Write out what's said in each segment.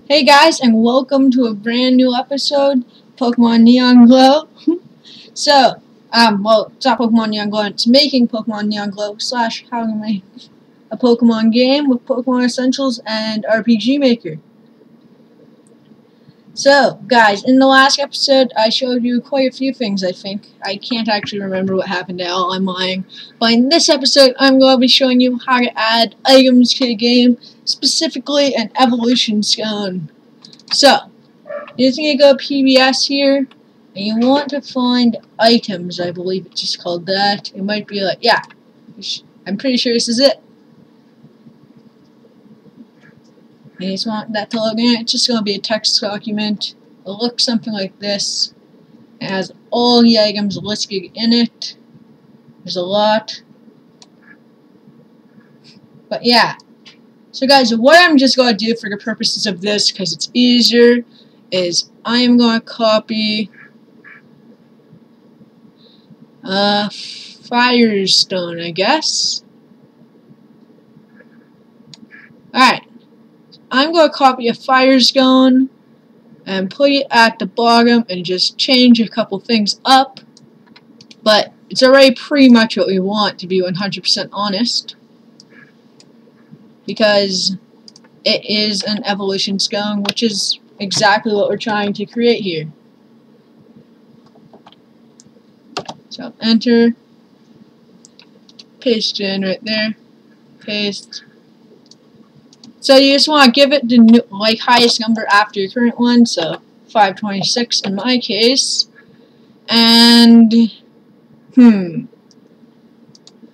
Hey guys, and welcome to a brand new episode, Pokemon Neon Glow. Well, it's not Pokemon Neon Glow, it's making Pokemon Neon Glow / how to make a Pokemon game with Pokemon Essentials and RPG Maker. So, guys, in the last episode, I showed you quite a few things, I think. I can't actually remember what happened at all, I'm lying. But in this episode, I'm going to be showing you how to add items to the game, specifically an evolution stone. So, you're just going to go PBS here, and you want to find items, I believe it's just called that. It might be like, yeah, I'm pretty sure this is it. And you just want that to log in. It's just going to be a text document. It'll look something like this. It has all the items listed in it. There's a lot. But yeah. So guys, what I'm just going to do for the purposes of this, because it's easier, is I am going to copy Firestone, I guess. Alright. I'm going to copy a Firestone and put it at the bottom and just change a couple things up. But it's already pretty much what we want, to be 100% honest. Because it is an evolution stone, which is exactly what we're trying to create here. So enter, paste it in right there, paste. So you just want to give it the highest number after your current one, so 526 in my case. And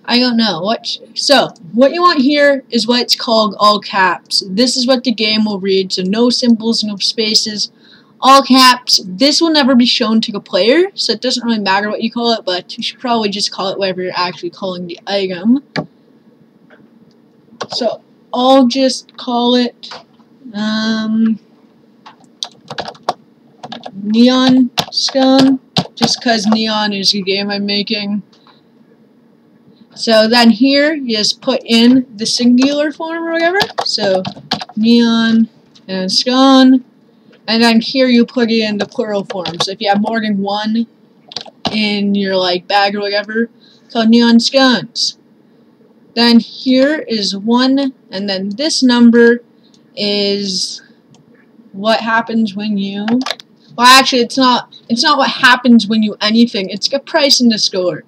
I don't know so what you want here is what's called all caps. This is what the game will read, so no symbols, no spaces, all caps. This will never be shown to the player, so it doesn't really matter what you call it, but you should probably just call it whatever you're actually calling the item. So I'll just call it Neon Stone, just because Neon is the game I'm making. So then here, you just put in the singular form or whatever. So Neon and Stone. And then here you put it in the plural form. So if you have more than one in your bag or whatever, called Neon Stones. Then here is 1, and then this number is what happens when you, well actually it's not what happens when you anything, it's the price in the store.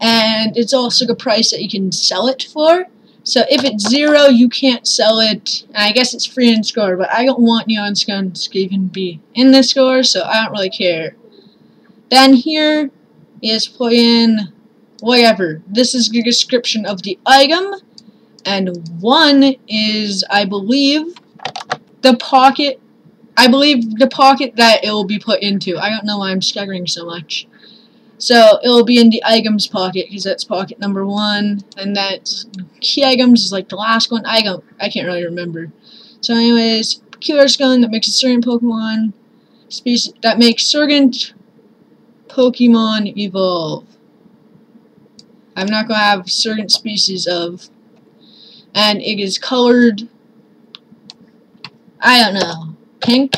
And it's also the price that you can sell it for. So if it's 0, you can't sell it. And I guess it's free in store, but I don't want Neon Stones to even be in the store, so I don't really care. Then here is put in whatever. This is the description of the item, and 1 is, I believe, the pocket. I believe the pocket that it will be put into. I don't know why I'm staggering so much. So it will be in the items pocket, because that's pocket number 1, and that's key items is like the last one. I can't really remember. So anyways, peculiar stone that makes a certain Pokemon species that makes certain Pokemon evolve. I'm not going to have certain species of, and it is colored, I don't know, pink,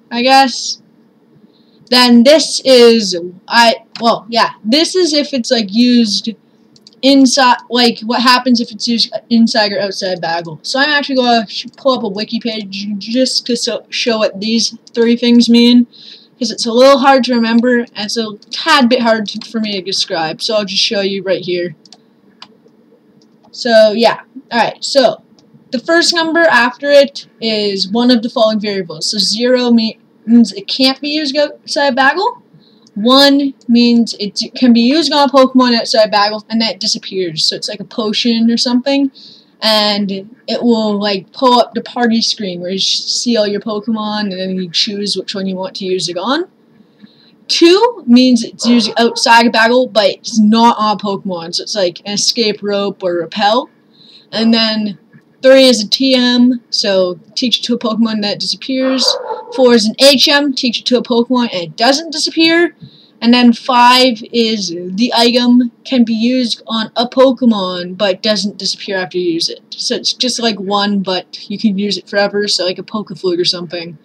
I guess. Then this is, this is if it's used inside, what happens if it's used inside or outside Bagel. So I'm actually going to pull up a wiki page just to show what these 3 things mean, because it's a little hard to remember, and it's a tad bit hard for me to describe, so I'll just show you right here. So, yeah. Alright, so, the first number after it is one of the following variables. So, 0 means it can't be used outside Bagel. 1 means it can be used on a Pokemon outside Bagel, and then it disappears. So, it's like a potion or something. And it will pull up the party screen where you see all your Pokemon, and then you choose which one you want to use it on. 2 means it's used outside of Bagel, but it's not on a Pokemon, so it's like an escape rope or repel. And then 3 is a TM, so teach it to a Pokemon that disappears. 4 is an HM, teach it to a Pokemon and it doesn't disappear. And then 5 is the item can be used on a Pokemon but doesn't disappear after you use it. So it's just like 1, but you can use it forever, so like a Pokeflute or something.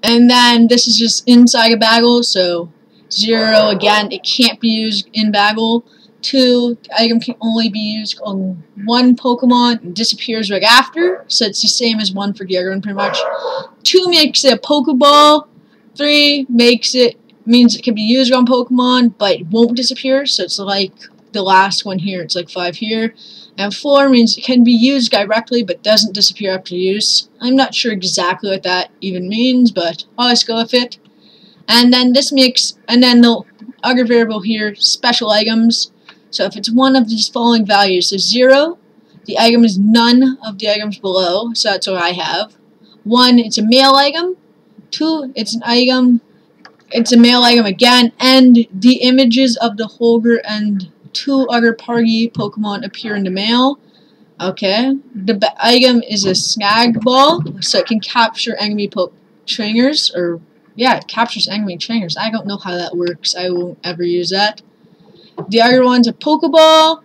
And then this is just inside a battle, so 0, again, it can't be used in battle. 2, the item can only be used on 1 Pokemon and disappears right after, so it's the same as 1 for the other one pretty much. 2 makes it a Pokeball. 3 means it can be used on Pokemon, but it won't disappear, so it's like the last one here, it's like 5 here. And 4 means it can be used directly, but doesn't disappear after use. I'm not sure exactly what that even means, but I'll just go with it. And then the other variable here, special items. So if it's one of these following values, so 0, the item is none of the items below, so that's what I have. 1, it's a male item. 2, it's a male item again, and the images of the holder and 2 other party Pokemon appear in the mail. Okay, the item is a snag ball, so it can capture enemy trainers, or yeah, it captures enemy trainers. I don't know how that works. I won't ever use that. The other one's a Pokeball.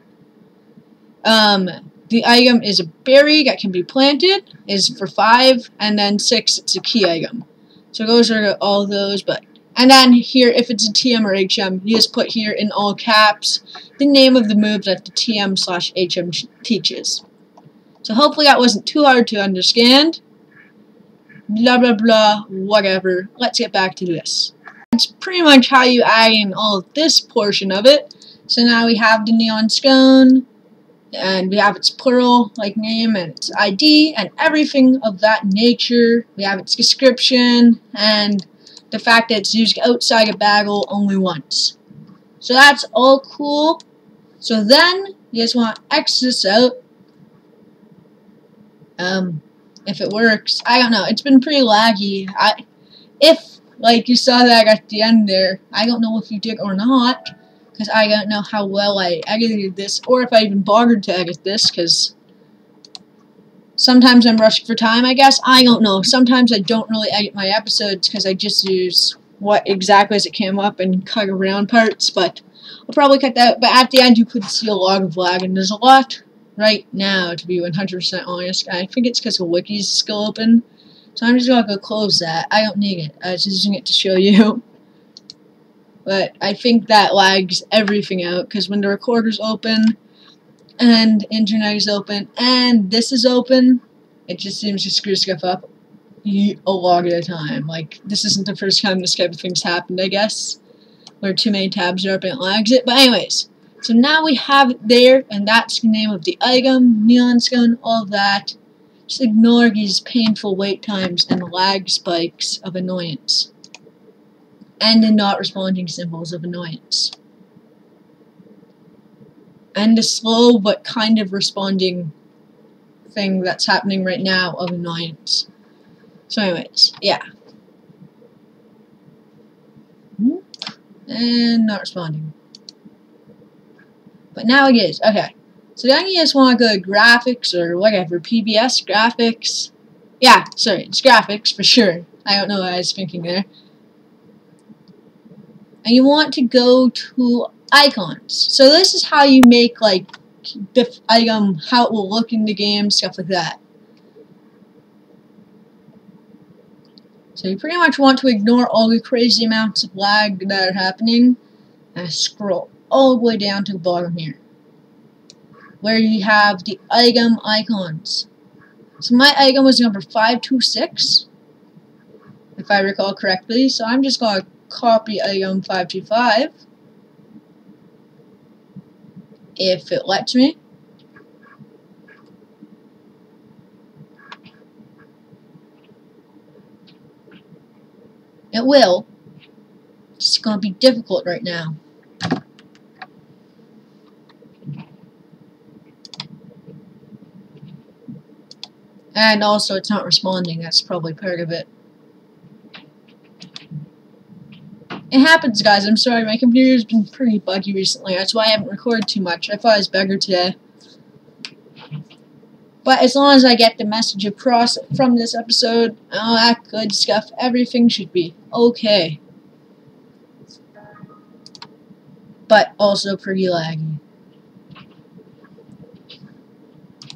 The item is a berry that can be planted, is for 5, and then 6, it's a key item. So those are all those, and then here, if it's a TM or HM, you just put here in all caps the name of the move that the TM/HM teaches. So hopefully that wasn't too hard to understand. Blah blah blah, whatever. Let's get back to this. That's pretty much how you add in all of this portion of it. So now we have the neon scone, and we have its plural like name and its ID and everything of that nature. We have its description and the fact that it's used outside a battle only once. So that's all cool. So then you just want to X this out. If it works, I don't know. It's been pretty laggy. If like you saw that at the end there, I don't know if you did or not, because I don't know how well I edited this, or if I even bothered to edit this, because sometimes I'm rushing for time, I guess. I don't know. Sometimes I don't really edit my episodes because I just use what exactly as it came up and cut around parts, but I'll probably cut that. But at the end, you could see a lot of lag, and there's a lot right now, to be 100% honest. I think it's because the wiki's still open, so I'm just going to go close that. I don't need it. I was just using it to show you. But I think that lags everything out, because when the recorder's open, and internet is open, and this is open, it just seems to screw stuff up a lot of the time. Like, this isn't the first time this type of thing's happened, I guess, where too many tabs are open and it lags it. But anyways, so now we have it there, and that's the name of the item, neon scone, all of that. Just ignore these painful wait times and lag spikes of annoyance, and the not responding symbols of annoyance, and the slow but kind of responding thing that's happening right now of annoyance. So anyways, yeah. And not responding. But now it is. Okay. So then you just want to go to graphics or whatever. PBS graphics. Yeah, sorry, it's graphics for sure. I don't know what I was thinking there. And you want to go to icons. So this is how you make like the item, how it will look in the game, stuff like that. So you pretty much want to ignore all the crazy amounts of lag that are happening and scroll all the way down to the bottom here, where you have the item icons. So my item was number 526, if I recall correctly, so I'm just going to copy item 525, if it lets me. It will. It's going to be difficult right now. And also, it's not responding. That's probably part of it. It happens, guys. I'm sorry. My computer's been pretty buggy recently. That's why I haven't recorded too much. I thought it was better today. But as long as I get the message across from this episode, all that good stuff, everything should be okay. but also pretty laggy.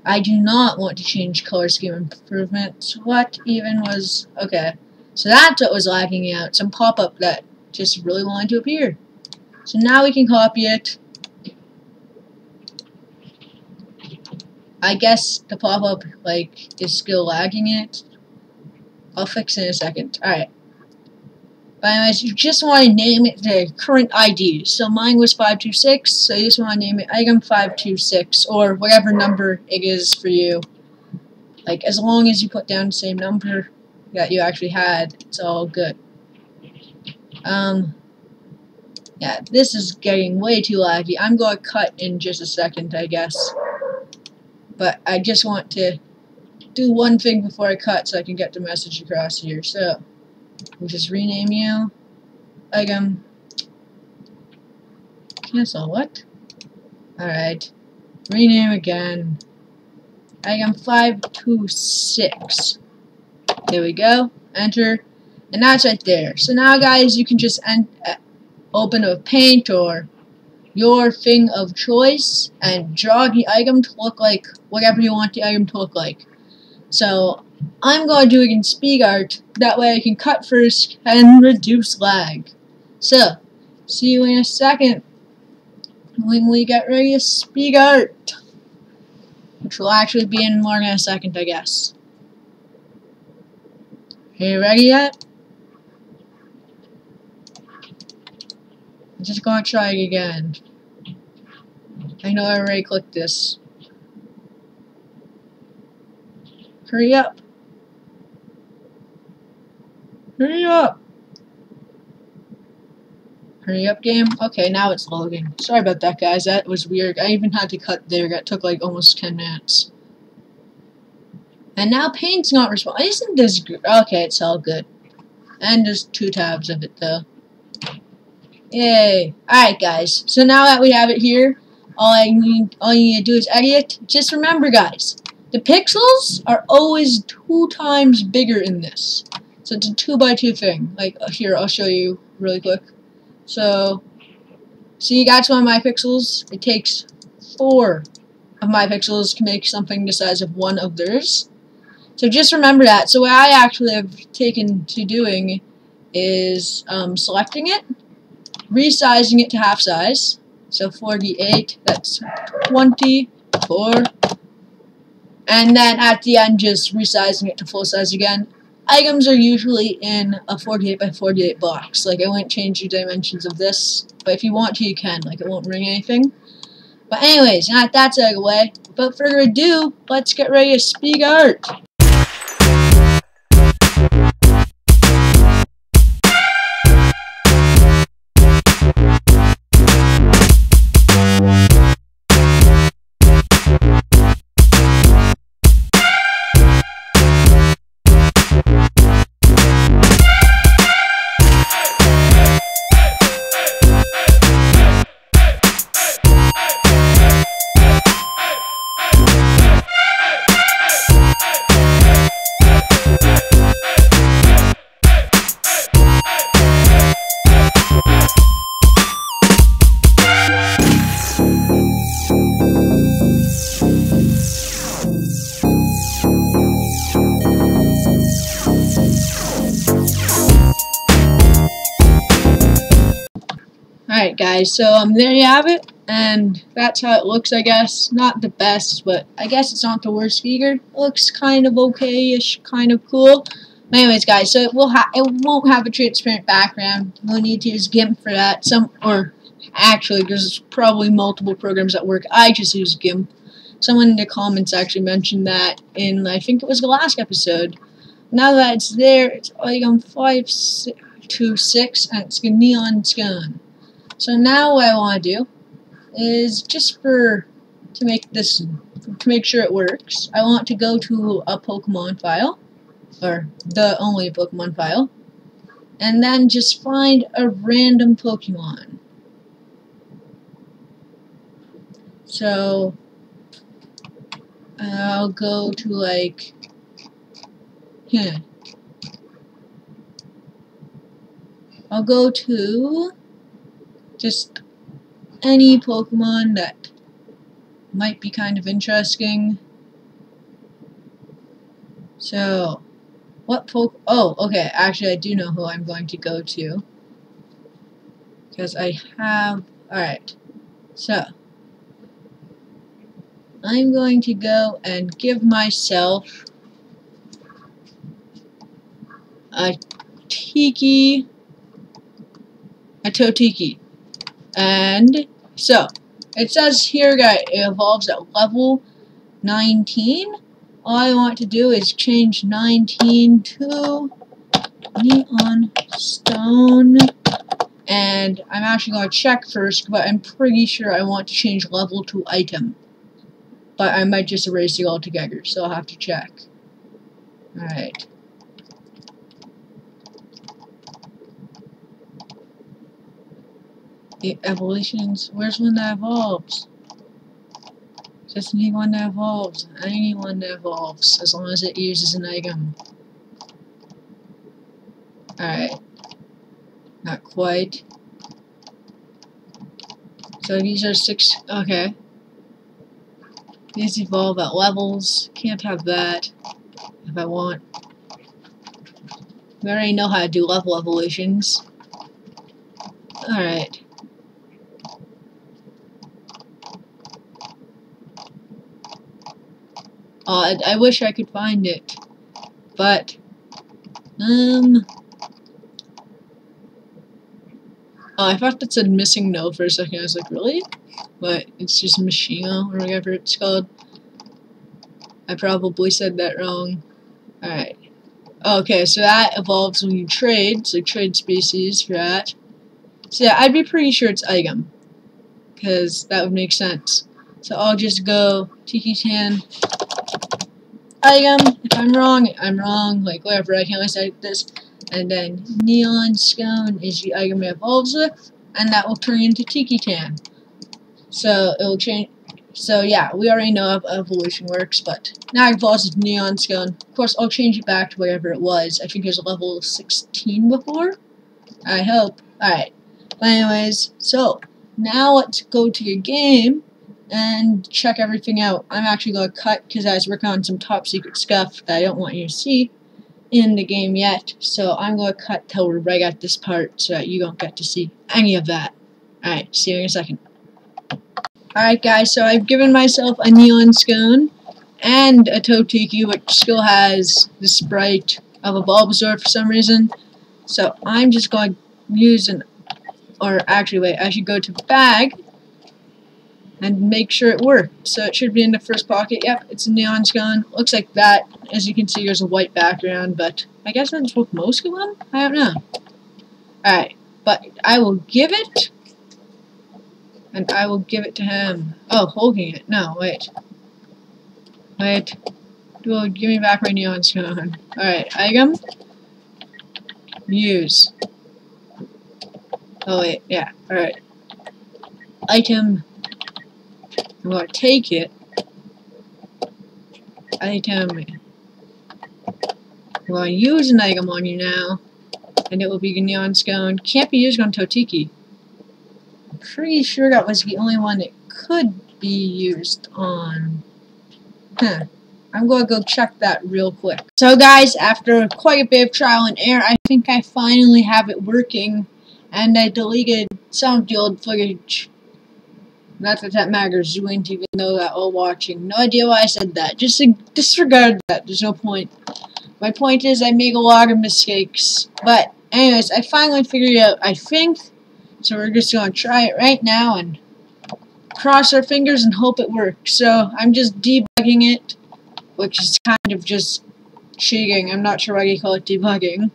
I do not want to change color scheme improvements. What even was... Okay. So that's what was lagging out. Some pop-up that just really wanted to appear. So now we can copy it. I guess the pop-up, like, is still lagging it. I'll fix it in a second. Alright. But anyways, you just want to name it the current ID. So mine was 526, so you just want to name it item 526, or whatever number it is for you. Like, as long as you put down the same number that you actually had, it's all good. Yeah, this is getting way too laggy. I'm going to cut in just a second, I guess. But I just want to do one thing before I cut so I can get the message across here. So, we'll just rename you. Item. Cancel what? Alright. Rename again. Item 526. There we go. Enter. And that's right there. So now, guys, you can just open a paint or your thing of choice and draw the item to look like whatever you want the item to look like. So I'm going to do it in speed art, that way I can cut first and reduce lag. So, see you in a second when we get ready to speed art, which will actually be in more than a second, I guess. Are you ready yet? I'm just going to try it again. I know I already clicked this. Hurry up. Hurry up. Hurry up, game. Okay, now it's loading. Sorry about that, guys. That was weird. I even had to cut there. That took like almost 10 minutes. And now Paint's not responding. Isn't this good? Okay, it's all good. And there's 2 tabs of it, though. Yay. Alright, guys. So now that we have it here, all you need to do is edit. Just remember, guys, the pixels are always 2 times bigger in this. So it's a 2x2 thing. Like, here, I'll show you really quick. So, see, that's one of my pixels. It takes 4 of my pixels to make something the size of 1 of theirs. So just remember that. So what I actually have taken to doing is selecting it, resizing it to half size. So 48, that's 24. And then at the end, just resizing it to full size again. Items are usually in a 48 by 48 box. Like, I won't change the dimensions of this, but if you want to, you can. Like, it won't ring anything. But anyways, now that that's out of the way, without further ado, let's get ready to speed art. Alright guys, so there you have it, and that's how it looks, I guess. Not the best, but I guess it's not the worst figure. It looks kind of okay-ish, kind of cool. But anyways guys, so it won't have a transparent background. We'll need to use GIMP for that. Actually, there's probably multiple programs that work. I just use GIMP. Someone in the comments actually mentioned that in, I think it was the last episode. Now that it's there, it's item 526, and it's a neon skin. So now what I want to do is to make sure it works, I want to go to a Pokemon file, or the only Pokemon file, and then just find a random Pokemon. So I'll go to like here. I'll go to just any Pokemon that might be kind of interesting. So, oh, okay, actually I do know who I'm going to go to. Because I have, alright, so, I'm going to go and give myself a Totiki. And, so, it says here, guys, it evolves at level 19. All I want to do is change 19 to Neon Stone. And I'm actually going to check first, but I'm pretty sure I want to change level to item. But I might just erase it altogether, so I'll have to check. Alright. The evolutions, where's one that evolves? Just need one that evolves. I need one that evolves, as long as it uses an item. Alright. Not quite. So these are 6, okay. These evolve at levels. Can't have that if I want. We already know how to do level evolutions. Alright. I wish I could find it. But, oh, I thought that said missing no for a second. I was like, really? But it's just Machino or whatever it's called. I probably said that wrong. Alright. Okay, so that evolves when you trade. So trade species for that. So yeah, I'd be pretty sure it's item. Because that would make sense. So I'll just go Tiki-Tan item. If I'm wrong, I'm wrong. Like, whatever, I can only say this. And then Neon Stone is the item it evolves with, and that will turn into Tiki-Tan. So it'll change. So yeah, we already know how evolution works, but now it evolves with Neon Stone. Of course, I'll change it back to whatever it was. I think it was level 16 before. I hope. Alright. But anyways, so now let's go to your game and check everything out. I'm actually going to cut because I was working on some top secret stuff that I don't want you to see in the game yet. So I'm going to cut till we're right at this part so that you don't get to see any of that. Alright, see you in a second. Alright guys, so I've given myself a Neon Stone and a Totiki, which still has the sprite of a Bulbasaur for some reason. So I'm just going to use actually wait, I should go to the bag and make sure it worked. So it should be in the first pocket. Yep, it's a Neon Stone. Looks like that. As you can see, there's a white background, but I guess that's with most of them? I don't know. Alright, but I will give it, and I will give it to him. Oh, holding it. No, wait. Wait. Dude, give me back my Neon Stone. Alright, item. Use. Oh, wait, yeah, alright. Item. I'm going to take it. Item. I'm going to use an item on you now. And it will be Neon Stone. Can't be used on Totiki. I'm pretty sure that was the only one that could be used on. Huh. I'm going to go check that real quick. So guys, after quite a bit of trial and error, I think I finally have it working. And I deleted some of the old footage. Not that that matters, you ain't even know that while watching. No idea why I said that. Just disregard that, there's no point. My point is I make a lot of mistakes. But anyways, I finally figured it out, I think. So we're just going to try it right now and cross our fingers and hope it works. So I'm just debugging it, which is kind of just cheating. I'm not sure why you call it debugging.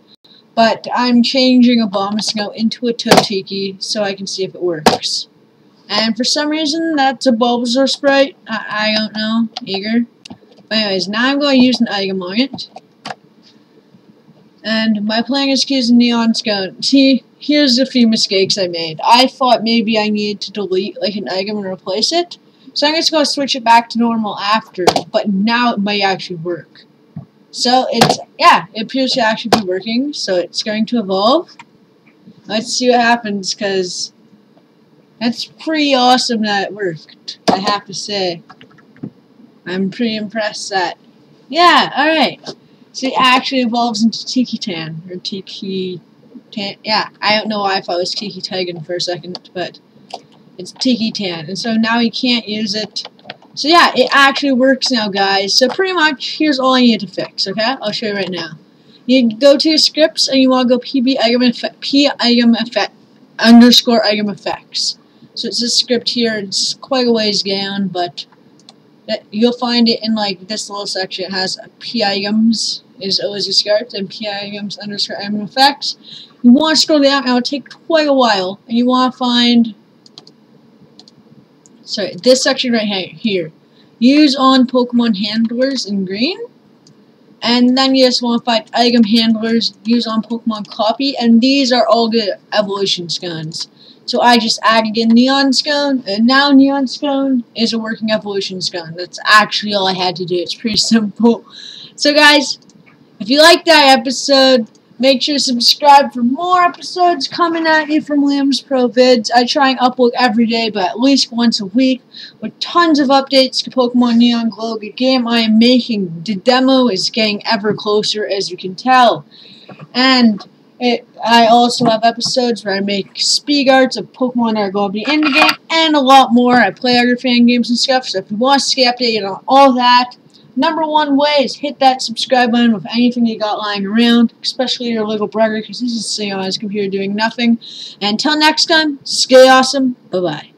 But I'm changing a Bulbasaur into a Totiki so I can see if it works. And for some reason, that's a Bulbasaur sprite. I don't know. Eager. But anyways, now I'm going to use an item on it. And my plan is to use a Neon Stone. See, here's a few mistakes I made. I thought maybe I needed to delete like an item and replace it. So I'm just going to switch it back to normal after. But now it might actually work. So it's, yeah, it appears to actually be working. So it's going to evolve. Let's see what happens, because That's pretty awesome that it worked, I have to say. I'm pretty impressed that. Yeah, alright. So it actually evolves into Tiki Tan. Or Tiki Tan. Yeah, I don't know why I thought it was Tiki Tigan for a second, but it's Tiki Tan. And so now you can't use it. So yeah, it actually works now, guys. So pretty much, here's all I need to fix, okay? I'll show you right now. You go to your scripts, and you want to go p item effect underscore item effects. So it's this script here. It's quite a ways down, but you'll find it in like this little section. It has p items is always your script, and p items underscore item effects. You want to scroll down, and it'll take quite a while, and you want to find, sorry, this section right here. Use on Pokemon handlers in green. And then you just want to find item handlers, use on Pokemon copy, and these are all the evolution scones. So I just added in Neon Scone, and now Neon Scone is a working evolution scone. That's actually all I had to do. It's pretty simple. So guys, if you liked that episode, make sure to subscribe for more episodes coming at you from Liam's Pro Vids. I try and upload every day, but at least once a week, with tons of updates to Pokemon Neon Glow, the game I am making. The demo is getting ever closer, as you can tell. And I also have episodes where I make speed arts of Pokemon that are going to be in the game, and a lot more. I play other fan games and stuff, so if you want to stay updated on all that, #1 way is hit that subscribe button with anything you got lying around, especially your little brother, because he's just sitting on his computer doing nothing. And until next time, stay awesome. Bye-bye.